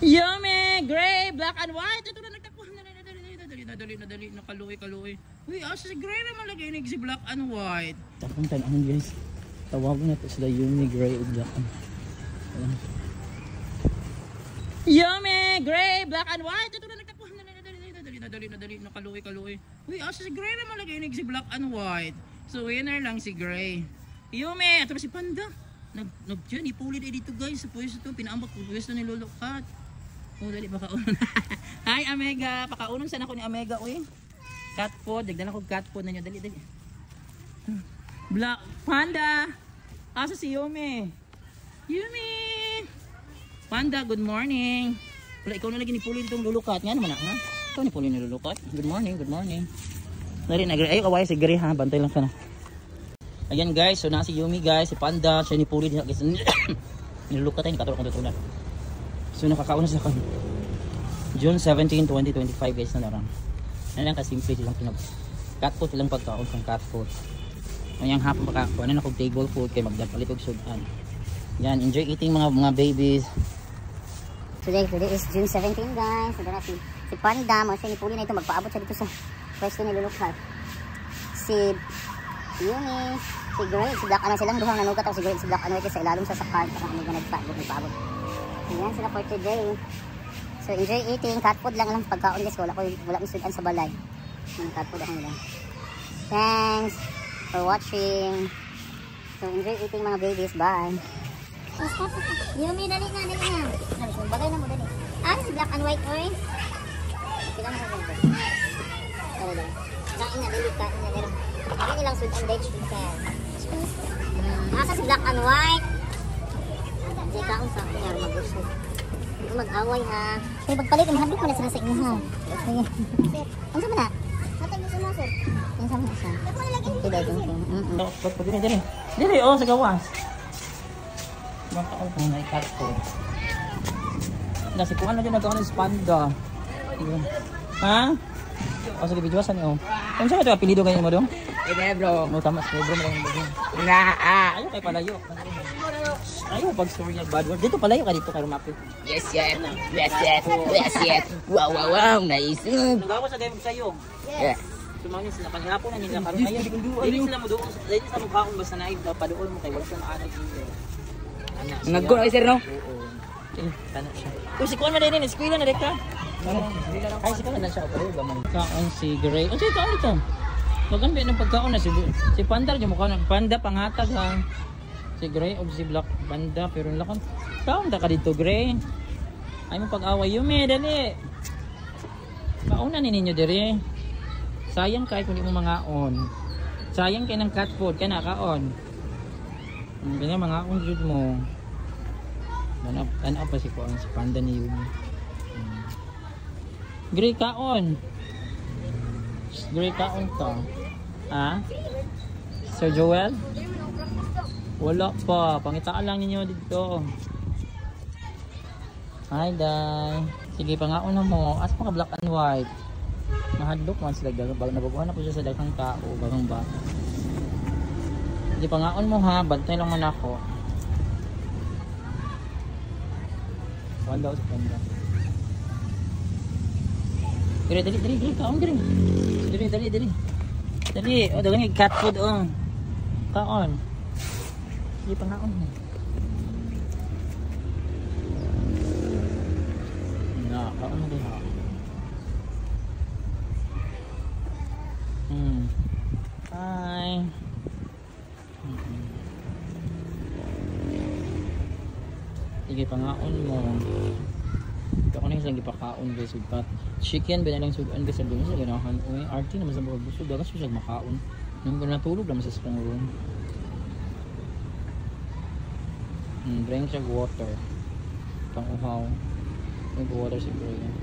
Yummy! Gray, black and white. Ito na nagtakbo. Nadali. Nakaluwi. Uy, asa si Gray naman lagay ni si black and white. Tapos tanong guys. Tawagin na ito sila Yummy, Gray, o black and white. Yummy! Gray, black and white. Ito na nagtakbo. Nadali. Nakaluwi. Uy, asa si Gray naman lagay ni si black and white. So winner lang si Gray. Yummy! Ito na si Panda. Nag-dyan, ipulit dito guys. Sa pwesto ito, pinaambak ko pwesto ni Lolo Cat. Oh, dali, pakaunan. Hi, Amega. Pakaunan sana ko ni Amega, uy. Cat food. Dagdan ako cat food na nyo. Dali. Black Panda. Asa si Yumi? Yumi! Panda, good morning. Wala, ikaw na lagi ni Puli itong Lolo Cat. Nga naman ha? Ikaw ni Puli ni Lolo Cat. Good morning. Dali, ayaw kawaya si Gary ha. Bantay lang ka na. Ayan guys, so na si Yumi guys, si Panda, siya ni Puli din guys. Nilulukat tayo, katulad kong tutunan. So nakakauna sa kan. June 17, 2025 guys na larang. Ano lang kasimple silang pinag cat food silang pagkaon ng cat food. Ngayang hapon pagkakuha na akong table food kay magdapalit og sudan. Yan, enjoy eating mga babies. Today is June 17 guys. So si Panda, mo siya ni Puli na ito magpaabot siya dito sa pwesto ni Lolo Cat. Si Yumi, si Gray, si Black ano silang duhang nanugat o si Gray, si Black ano sa ilalong sa sakad para kami nagpaabot. Ayan sila for today. So enjoy eating, cat food lang pagkaon guys. Wala yung sudan sa balay. Cat food ako nila. Thanks for watching. So enjoy eating mga babies. Bye. Yumi, dali na. Bagay na mo dali. Si Black and White oy. Sila mo sa dali. Kain na dali, kain na dali. Kain nilang sudan date chicken. Asa si Black and White. Di kaon sa akin yan, mag-usok. Mag-away ha. Kaya pagpalit, habit mo na sila sa inyo ha. Sige. Ano sa mana? Hatag mo sumasok. Ano sa mana siya? Dili, sa gawas. Makaon kung na-cut ko. Nasi kuhan na dyan nagkaon ng Panda. Ha? O sige, videoasan niyo. Ano sa ito? Apelido ganyan mo doon? Bro. No, tama. Bro mo lang doon. Ayaw kayo palayo. Ayaw pag story niya bad word. Dito palayo ka dito kay Rumapit. Yes. Wow. Nice. Nagawa sa gayong sa'yo. Yes. Sumangin sila. Paghapon na nila. Karoon ngayon. Dili sila mo doon. Dili sila mo kaon basta naib. Padool mo kay wala siya maanag dito. Nagko na sir no? Oo. Tanak siya. Uy, si Kuan Madinin. Eskwila na deka. Ay, si Kuan na siya. Kaon si Gray. O, sige, kaon ito. Magambi ng pagkaon na si Panda. Yung mukha ng Panda, pangatag ha. Si Gray o si Black Panda. Pero lakon. Kaon ka dito, Gray. Ay mo pag-away. Yumi, dali. Kaon na ninyo diri. Sayang kay kung di mo mangaon. Sayang kay ng cat food. Kaya nakaon. Ganyan mga akong jud mo. Ano pa si Kuan, si Panda ni Yumi. Gray kaon. Gray kaon ka. Ha? Sir Joel? Wala pa. Pangitaan lang ninyo dito. Hi, Day. Sige, pangaon na mo. As pa ka black and white. Mahadlok man sila. Nababuhan na po siya sa daghang tao. Bagang bata. Sige, pangaon mo ha. Bantay lang man ako. Panda o sa Panda. Dali. Kaon, dali. Dali. O, dagang yung cat food, o. Kaon. Sige, pangaon mo. Kaon mo din ha. Hi. Sige, pangaon mo. Ako na yung ipakaon guys. Chicken, binalang sudan guys. Sabi mo sa ganahan. Uy, RT naman sa mga busog. Dagas mo siya makaon. Nung natulog naman sa strong room. Drink siya water. Pang uhaw. Nag-water siguro yan.